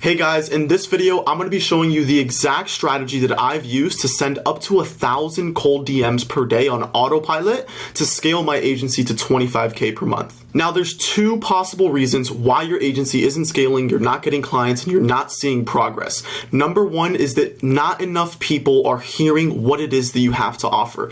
Hey guys, in this video, I'm going to be showing you the exact strategy that I've used to send up to 1,000 cold DMs per day on autopilot to scale my agency to 25K per month. Now, there's two possible reasons why your agency isn't scaling, you're not getting clients, and you're not seeing progress. Number one is that not enough people are hearing what it is that you have to offer.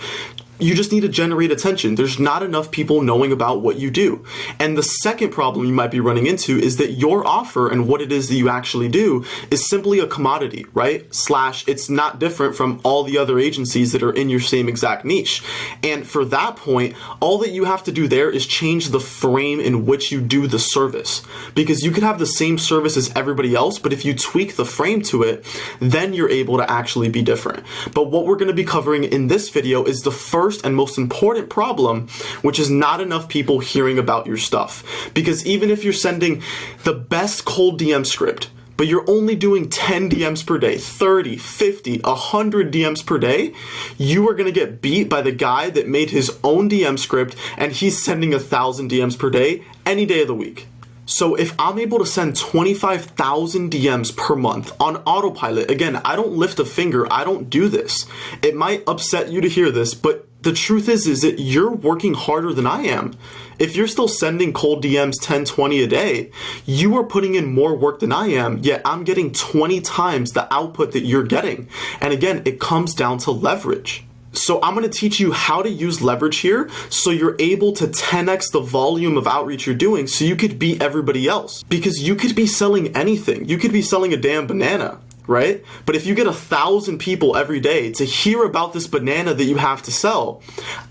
You just need to generate attention. There's not enough people knowing about what you do. And the second problem you might be running into is that your offer and what it is that you actually do is simply a commodity, right? Slash, it's not different from all the other agencies that are in your same exact niche. And for that point, all that you have to do there is change the frame in which you do the service. Because you could have the same service as everybody else, but if you tweak the frame to it, then you're able to actually be different. But what we're going to be covering in this video is the first and most important problem, which is not enough people hearing about your stuff. Because even if you're sending the best cold DM script, but you're only doing 10 DMs per day, 30, 50, 100 DMs per day, you are going to get beat by the guy that made his own DM script and he's sending 1,000 DMs per day any day of the week. So if I'm able to send 25,000 DMs per month on autopilot, again, I don't lift a finger, I don't do this. It might upset you to hear this, but the truth is that you're working harder than I am. If you're still sending cold DMs 10, 20 a day, you are putting in more work than I am, yet I'm getting 20 times the output that you're getting. And again, it comes down to leverage. So I'm going to teach you how to use leverage here so you're able to 10x the volume of outreach you're doing so you could beat everybody else. Because you could be selling anything. You could be selling a damn banana, right? But if you get 1,000 people every day to hear about this banana that you have to sell,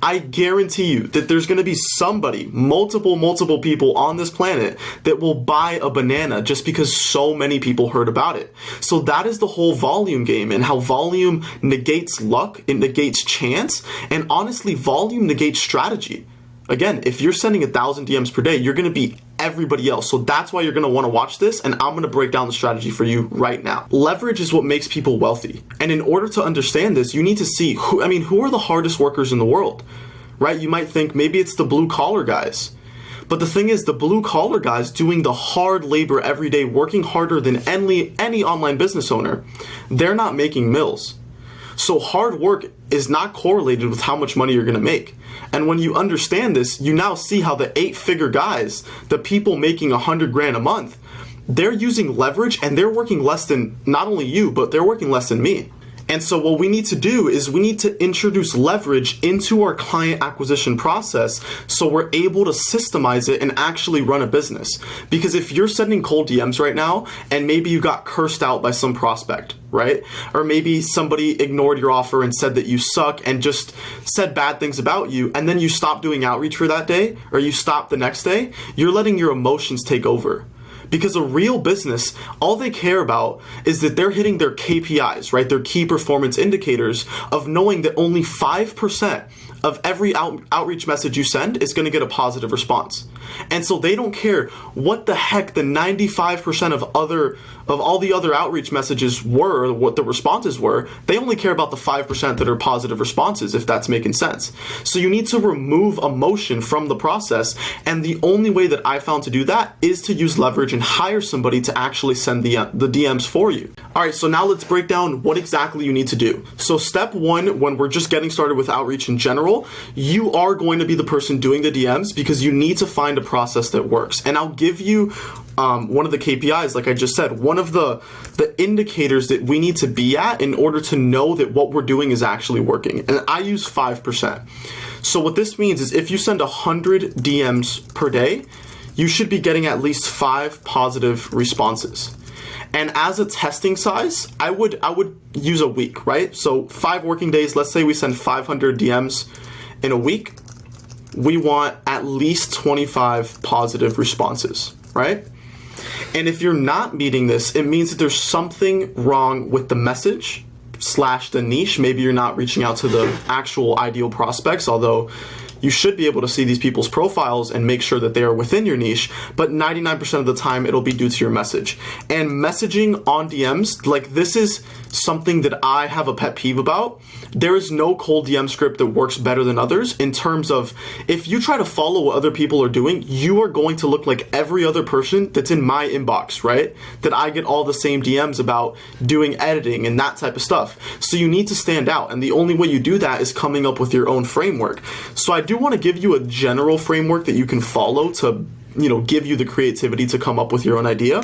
I guarantee you that there's going to be somebody, multiple people on this planet that will buy a banana just because so many people heard about it. So that is the whole volume game, and how volume negates luck, it negates chance, and honestly, volume negates strategy. Again, if you're sending 1,000 DMs per day, you're going to beat everybody else. So that's why you're going to want to watch this, and I'm going to break down the strategy for you right now. Leverage is what makes people wealthy. And in order to understand this, you need to see who are the hardest workers in the world, right? You might think maybe it's the blue collar guys. But the thing is, the blue collar guys doing the hard labor every day, working harder than any online business owner, they're not making mills. So hard work is not correlated with how much money you're going to make. And when you understand this, you now see how the 8-figure guys, the people making 100 grand a month, they're using leverage and they're working less than not only you, but they're working less than me. And so what we need to do is we need to introduce leverage into our client acquisition process so we're able to systemize it and actually run a business. Because if you're sending cold DMs right now and maybe you got cursed out by some prospect, right? Or maybe somebody ignored your offer and said that you suck and just said bad things about you, and then you stop doing outreach for that day or you stop the next day, you're letting your emotions take over. Because a real business, all they care about is that they're hitting their KPIs, right? Their key performance indicators of knowing that only 5% of every outreach message you send is going to get a positive response. And so they don't care what the heck the 95% of all the other outreach messages were, what the responses were. They only care about the 5% that are positive responses, if that's making sense. So you need to remove emotion from the process. And the only way that I found to do that is to use leverage and hire somebody to actually send the DMs for you. All right, so now let's break down what exactly you need to do. So step one, when we're just getting started with outreach in general, you are going to be the person doing the DMs because you need to find a process that works. And I'll give you one of the KPIs, like I just said, one of the indicators that we need to be at in order to know that what we're doing is actually working. And I use 5%. So what this means is if you send 100 DMs per day, you should be getting at least 5 positive responses. And as a testing size, I would use a week, right? So 5 working days, let's say we send 500 DMs in a week. We want at least 25 positive responses, right? And if you're not meeting this, it means that there's something wrong with the message / the niche. Maybe you're not reaching out to the actual ideal prospects, although you should be able to see these people's profiles and make sure that they are within your niche, but 99% of the time it'll be due to your message. And messaging on DMs, like, this is something that I have a pet peeve about. There is no cold DM script that works better than others in terms of, if you try to follow what other people are doing, you are going to look like every other person that's in my inbox, right? That I get all the same DMs about doing editing and that type of stuff. So you need to stand out, and the only way you do that is coming up with your own framework. So I do want to give you a general framework that you can follow to, give you the creativity to come up with your own idea.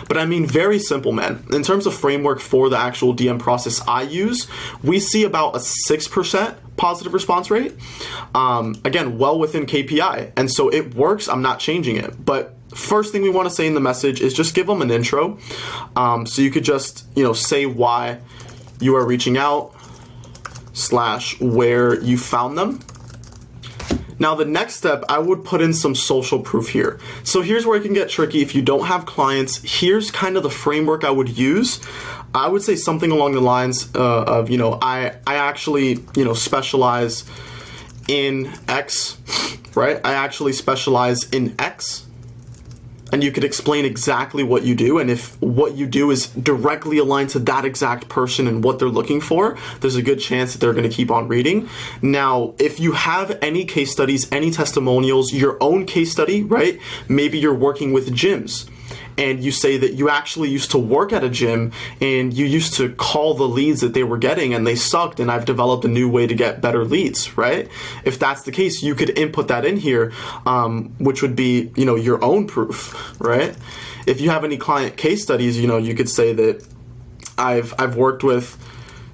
But I mean, very simple, man. In terms of framework for the actual DM process I use, we see about a 6% positive response rate. Again, well within KPI. And so it works. I'm not changing it. But first thing we want to say in the message is just give them an intro. So you could just, say why you are reaching out / where you found them. Now, the next step, I would put in some social proof here. So here's where it can get tricky. If you don't have clients, here's kind of the framework I would use. I would say something along the lines of, I actually, specialize in X, right? I actually specialize in X. And you could explain exactly what you do, and if what you do is directly aligned to that exact person and what they're looking for, there's a good chance that they're going to keep on reading. Now, if you have any case studies, any testimonials, your own case study, right? Maybe you're working with gyms, and you say that you actually used to work at a gym and you used to call the leads that they were getting and they sucked, and I've developed a new way to get better leads, right? If that's the case, you could input that in here, which would be, your own proof, right? If you have any client case studies, you could say that I've worked with,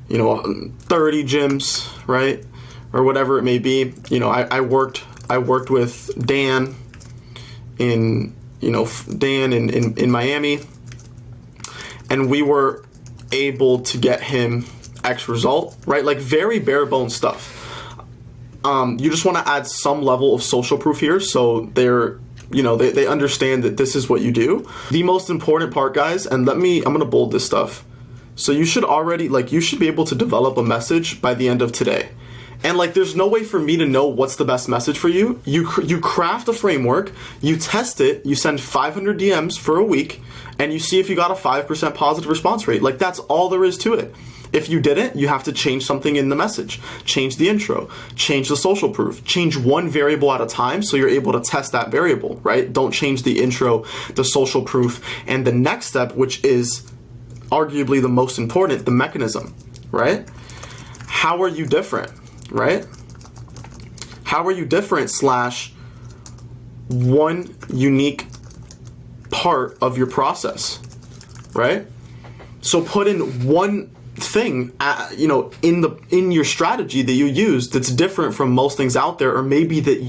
30 gyms, right? Or whatever it may be. I worked with Dan in Miami, and we were able to get him X result, right? Like, very bare bones stuff. You just want to add some level of social proof here, so they understand that this is what you do. The most important part, guys, and I'm going to bold this stuff. So you should already, you should be able to develop a message by the end of today. And there's no way for me to know what's the best message for you. You craft a framework, you test it, you send 500 DMs for a week, and you see if you got a 5% positive response rate. That's all there is to it. If you didn't, you have to change something in the message, change the intro, change the social proof, change one variable at a time so you're able to test that variable, right? Don't change the intro, the social proof, and the next step, which is arguably the most important, the mechanism, right? How are you different? Right? How are you different / one unique part of your process, right? So put in one thing, in your strategy that you use that's different from most things out there, or maybe that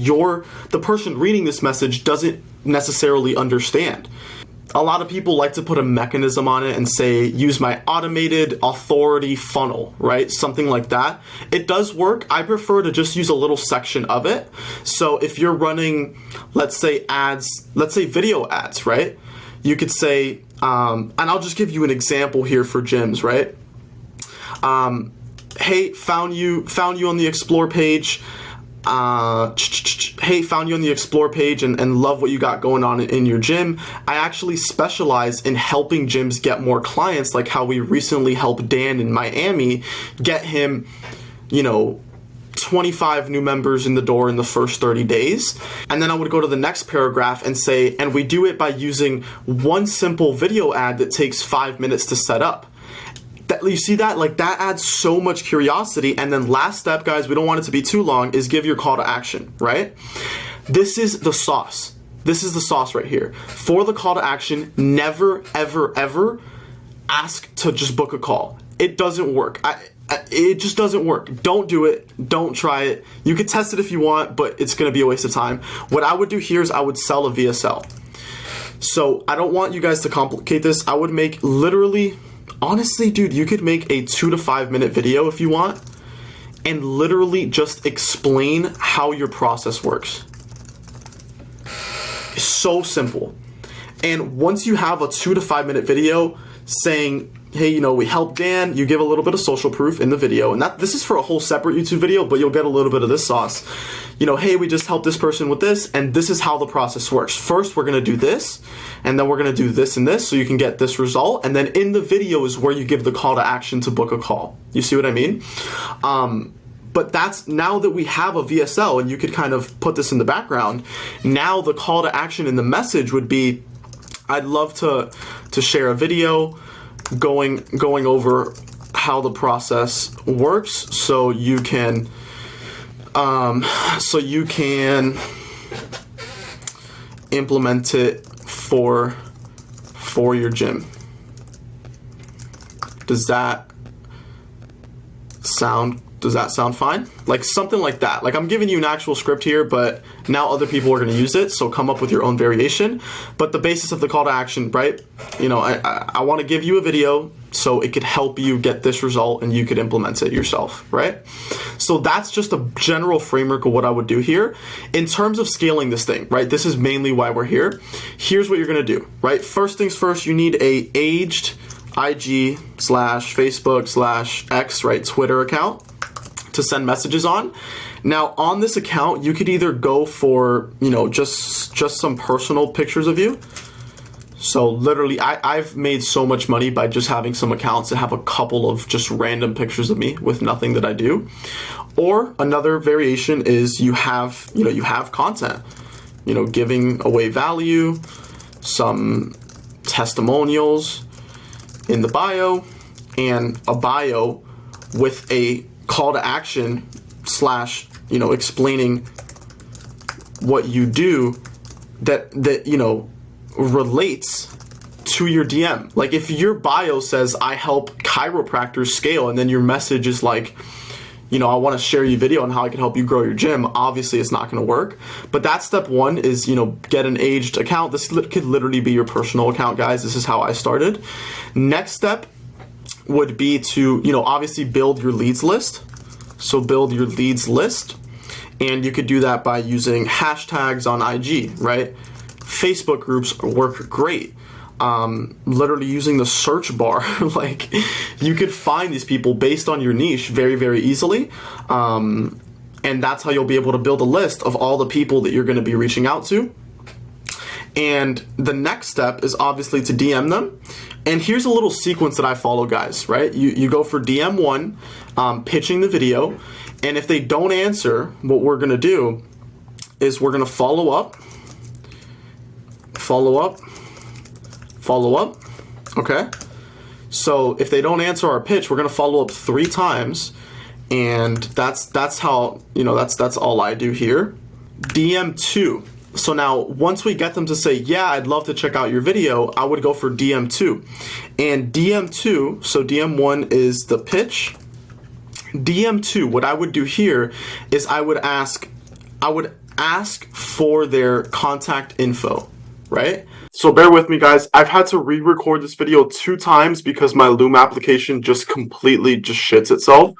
the person reading this message doesn't necessarily understand. A lot of people like to put a mechanism on it and say, use my automated authority funnel, right? Something like that. It does work. I prefer to just use a little section of it. So if you're running, let's say video ads, right? You could say, and I'll just give you an example here for gyms, right? Hey, found you on the Explore page. Hey, found you on the Explore page and love what you got going on in your gym. I actually specialize in helping gyms get more clients, like how we recently helped Dan in Miami get him, 25 new members in the door in the first 30 days. And then I would go to the next paragraph and say, and we do it by using one simple video ad that takes 5 minutes to set up. You see that? That adds so much curiosity. And then last step, guys, we don't want it to be too long, is give your call to action, right? This is the sauce. This is the sauce right here. For the call to action, never, ever, ever ask to just book a call. It doesn't work. It just doesn't work. Don't do it. Don't try it. You can test it if you want, but it's going to be a waste of time. What I would do here is I would sell a VSL. So I don't want you guys to complicate this. I would make literally... Honestly, dude, you could make a 2 to 5 minute video if you want and literally just explain how your process works. It's so simple. And once you have a 2 to 5 minute video saying hey, you know, we helped Dan. You give a little bit of social proof in the video, and this is for a whole separate YouTube video, but you'll get a little bit of this sauce. You know, hey, we just helped this person with this, and this is how the process works. First, we're going to do this, and then we're going to do this and this so you can get this result. And then in the video is where you give the call to action to book a call. You see what I mean? But that's, now that we have a VSL and you could kind of put this in the background, now the call to action in the message would be, I'd love to share a video going over how the process works so you can implement it for your gym. Does that sound fine? Like something like that. Like I'm giving you an actual script here, but now other people are going to use it, so come up with your own variation. But the basis of the call to action, right? You know, I want to give you a video so it could help you get this result and you could implement it yourself, right? So that's just a general framework of what I would do here. In terms of scaling this thing, right? This is mainly why we're here. Here's what you're going to do, right? First things first, you need a aged IG/Facebook/X, right? Twitter account to send messages on. Now on this account, you could either go for, you know, just some personal pictures of you. So literally, I've made so much money by just having some accounts that have a couple of just random pictures of me with nothing that I do. Or another variation is you have content, you know, giving away value, some testimonials in the bio, and a bio with a call to action / you know, explaining what you do that you know relates to your DM. Like if your bio says I help chiropractors scale, and then your message is like, you know, I want to share your video on how I can help you grow your gym, obviously it's not going to work. But that's step one, is, you know, get an aged account. This could literally be your personal account, guys. This is how I started. Next step would be to, you know, obviously build your leads list. So build your leads list, and you could do that by using hashtags on IG, right? Facebook groups work great. Literally using the search bar, like you could find these people based on your niche very, very easily. And that's how you'll be able to build a list of all the people that you're going to be reaching out to. And the next step is obviously to DM them. And here's a little sequence that I follow, guys, right? You go for DM 1, pitching the video. And if they don't answer, what we're going to do is we're going to follow up, okay? So if they don't answer our pitch, we're going to follow up 3 times. And that's how, you know, that's all I do here. DM 2. So now once we get them to say, yeah, I'd love to check out your video, I would go for DM 2. And DM 2, so DM 1 is the pitch. DM 2, what I would do here is I would ask for their contact info, right? So bear with me, guys. I've had to re-record this video 2 times because my Loom application just completely shits itself.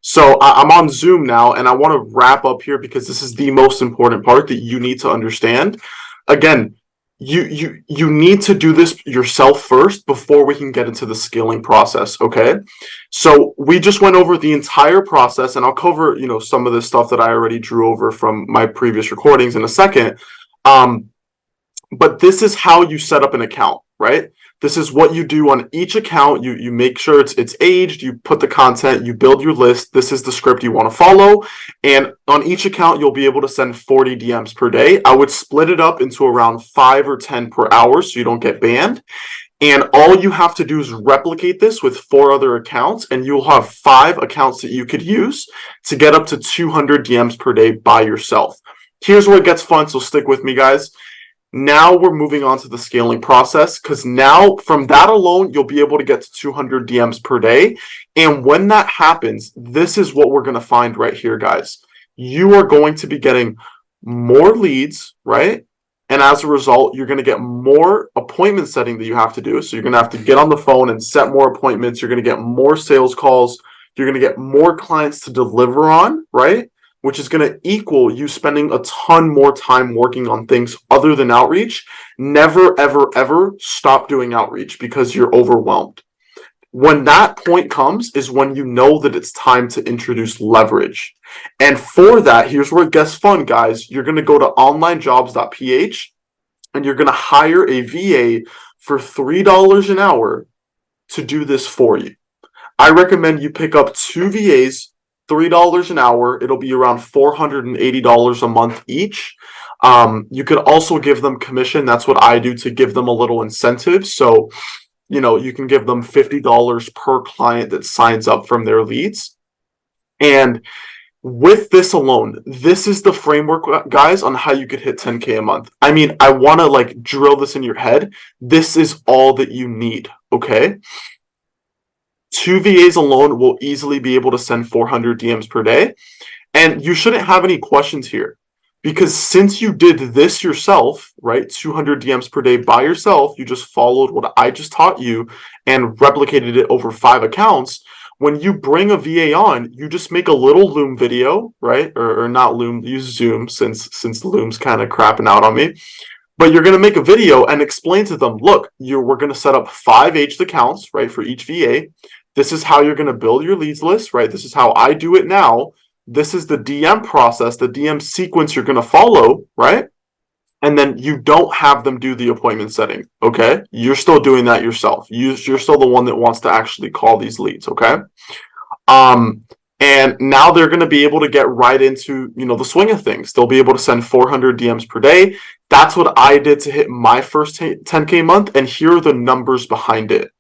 So I'm on Zoom now, and I want to wrap up here because this is the most important part that you need to understand. Again, you need to do this yourself first before we can get into the scaling process, okay? So we just went over the entire process, and I'll cover, you know, some of the stuff that I already drew over from my previous recordings in a second. But this is how you set up an account, right? This is what you do on each account. You make sure it's aged, you put the content, you build your list. This is the script you want to follow. And on each account, you'll be able to send 40 DMs per day. I would split it up into around 5 or 10 per hour so you don't get banned. And all you have to do is replicate this with 4 other accounts, and you'll have 5 accounts that you could use to get up to 200 DMs per day by yourself. Here's where it gets fun, so stick with me, guys. Now we're moving on to the scaling process, because now from that alone, you'll be able to get to 200 DMs per day. And when that happens, this is what we're going to find right here, guys. You are going to be getting more leads, right? And as a result, you're going to get more appointment setting that you have to do. So you're going to have to get on the phone and set more appointments. You're going to get more sales calls. You're going to get more clients to deliver on, right? Which is going to equal you spending a ton more time working on things other than outreach. Never, ever, ever stop doing outreach because you're overwhelmed. When that point comes is when you know that it's time to introduce leverage. And for that, here's where it gets fun, guys. You're going to go to onlinejobs.ph and you're going to hire a VA for $3 an hour to do this for you. I recommend you pick up 2 VAs, $3 an hour. It'll be around $480 a month each. You could also give them commission. That's what I do to give them a little incentive. So, you can give them $50 per client that signs up from their leads. And with this alone, this is the framework, guys, on how you could hit 10K a month. I mean, I want to drill this in your head. This is all that you need, okay? 2 VAs alone will easily be able to send 400 DMs per day. And you shouldn't have any questions here. Because since you did this yourself, right, 200 DMs per day by yourself, you just followed what I just taught you and replicated it over 5 accounts. When you bring a VA on, you just make a little Loom video, right? Or not Loom, use Zoom since Loom's kind of crapping out on me. But you're going to make a video and explain to them, look, we're going to set up 5 aged accounts, right, for each VA. This is how you're going to build your leads list, right? This is how I do it now. This is the DM process, the DM sequence you're going to follow, right? And then you don't have them do the appointment setting, okay? You're still doing that yourself. You're still the one that wants to actually call these leads, okay? And now they're going to be able to get right into, the swing of things. They'll be able to send 400 DMs per day. That's what I did to hit my first 10K month, and here are the numbers behind it.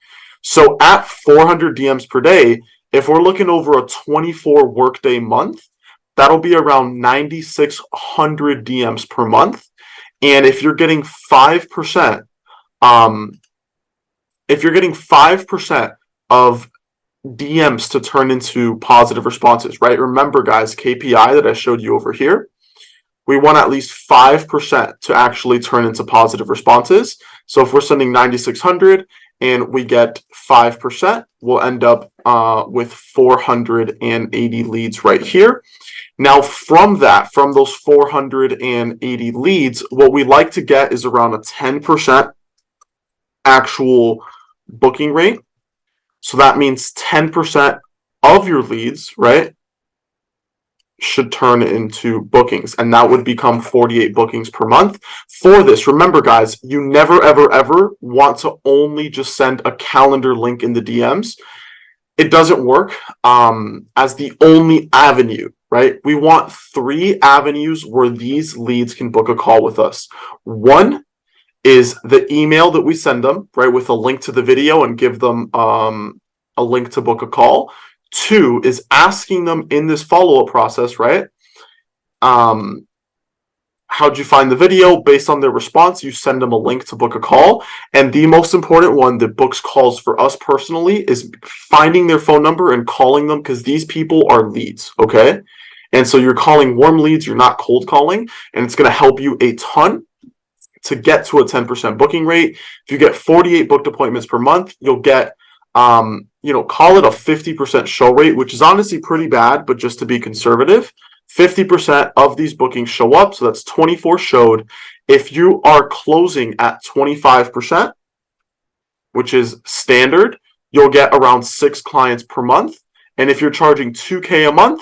So at 400 DMs per day, if we're looking over a 24 workday month, that'll be around 9,600 DMs per month. And if you're getting 5%, of DMs to turn into positive responses, right? Remember, guys, KPI that I showed you over here, we want at least 5% to actually turn into positive responses. So if we're sending 9,600 and we get 5%, we'll end up with 480 leads right here. Now, from those 480 leads, what we like to get is around a 10% actual booking rate. So that means 10% of your leads, right, should turn into bookings, and that would become 48 bookings per month. For this, remember, guys, you never, ever, ever want to only just send a calendar link in the DMs. It doesn't work as the only avenue, right? We want 3 avenues where these leads can book a call with us. One is the email that we send them, right, with a link to the video and give them a link to book a call. 2 is asking them in this follow-up process, right? How'd you find the video? Based on their response, you send them a link to book a call. And the most important one that books calls for us personally is finding their phone number and calling them, because these people are leads, okay? And so you're calling warm leads, you're not cold calling, and it's going to help you a ton to get to a 10% booking rate. If you get 48 booked appointments per month, you'll get call it a 50% show rate, which is honestly pretty bad, but just to be conservative, 50% of these bookings show up. So that's 24 showed. If you are closing at 25%, which is standard, you'll get around 6 clients per month. And if you're charging $2K a month,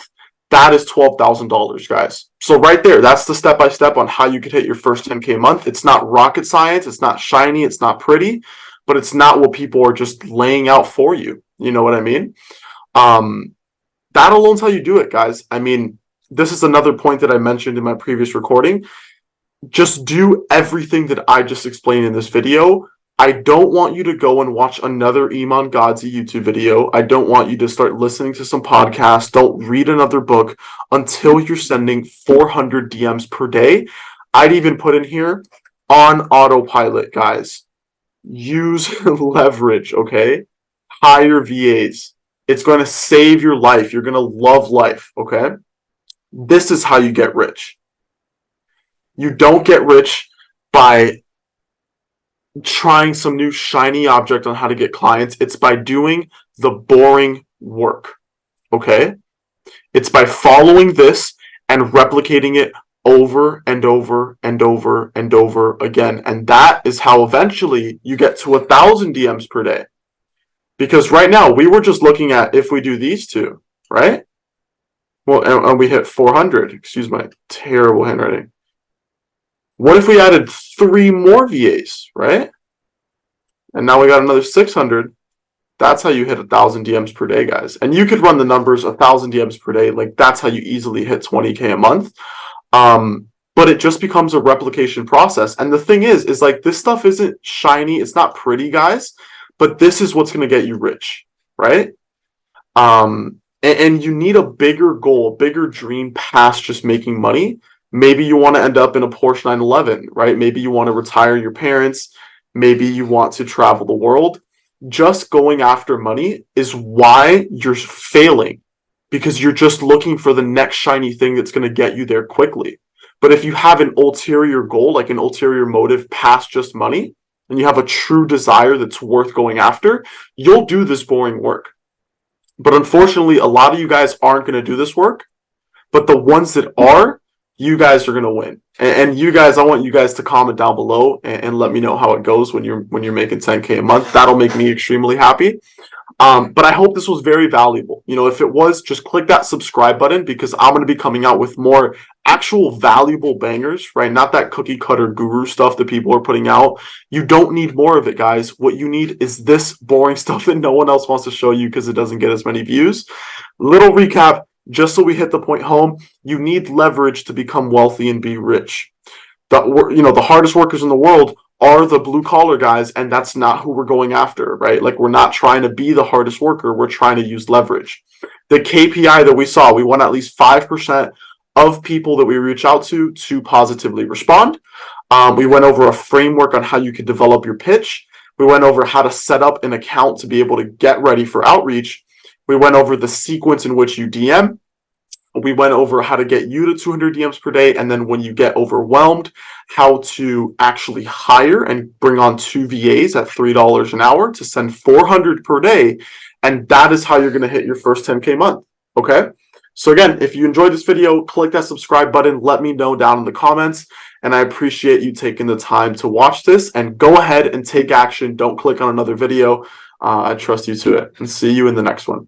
that is $12,000, guys. So right there, that's the step-by-step on how you could hit your first 10K a month. It's not rocket science. It's not shiny. It's not pretty, but it's not what people are just laying out for you. You know what I mean? That alone's how you do it, guys. I mean, this is another point that I mentioned in my previous recording. Just do everything that I just explained in this video. I don't want you to go and watch another Iman Gadzhi YouTube video. I don't want you to start listening to some podcasts. Don't read another book until you're sending 400 DMs per day. I'd even put in here on autopilot, guys. Use leverage, okay? Hire VAs. It's going to save your life. You're going to love life, okay? This is how you get rich. You don't get rich by trying some new shiny object on how to get clients. It's by doing the boring work, okay? It's by following this and replicating it over and over and over and over again. And that is how eventually you get to 1,000 DMs per day. Because right now we were just looking at if we do these two, right? Well, and we hit 400. Excuse my terrible handwriting. What if we added 3 more VAs, right? And now we got another 600. That's how you hit 1,000 DMs per day, guys. And you could run the numbers, 1,000 DMs per day. Like, that's how you easily hit 20K a month. But it just becomes a replication process. And the thing is like, this stuff isn't shiny. It's not pretty, guys. But this is what's going to get you rich, right? And you need a bigger goal, a bigger dream past just making money. Maybe you want to end up in a Porsche 911, right? Maybe you want to retire your parents. Maybe you want to travel the world. Just going after money is why you're failing, because you're just looking for the next shiny thing that's going to get you there quickly. But if you have an ulterior goal, like an ulterior motive past just money, and you have a true desire that's worth going after, you'll do this boring work. But unfortunately, a lot of you guys aren't going to do this work. But the ones that are, you guys are going to win. And you guys, I want you guys to comment down below and let me know how it goes when you're making 10K a month. That'll make me extremely happy. But I hope this was very valuable. You know, if it was, just click that subscribe button, because I'm going to be coming out with more actual valuable bangers, right? Not that cookie cutter guru stuff that people are putting out. You don't need more of it, guys. What you need is this boring stuff that no one else wants to show you because it doesn't get as many views. Little recap, just so we hit the point home. You need leverage to become wealthy and be rich. The hardest workers in the world are the blue collar guys, and that's not who we're going after, right? Like, we're not trying to be the hardest worker. We're trying to use leverage. The KPI that we saw, we want at least 5% of people that we reach out to positively respond. We went over a framework on how you could develop your pitch. We went over how to set up an account to be able to get ready for outreach. We went over the sequence in which you DM. We went over how to get you to 200 DMs per day, and then when you get overwhelmed, how to actually hire and bring on 2 VAs at $3 an hour to send 400 per day, and that is how you're going to hit your first 10K month, okay? So again, if you enjoyed this video, click that subscribe button, let me know down in the comments, and I appreciate you taking the time to watch this, and go ahead and take action. Don't click on another video. I trust you to it, and see you in the next one.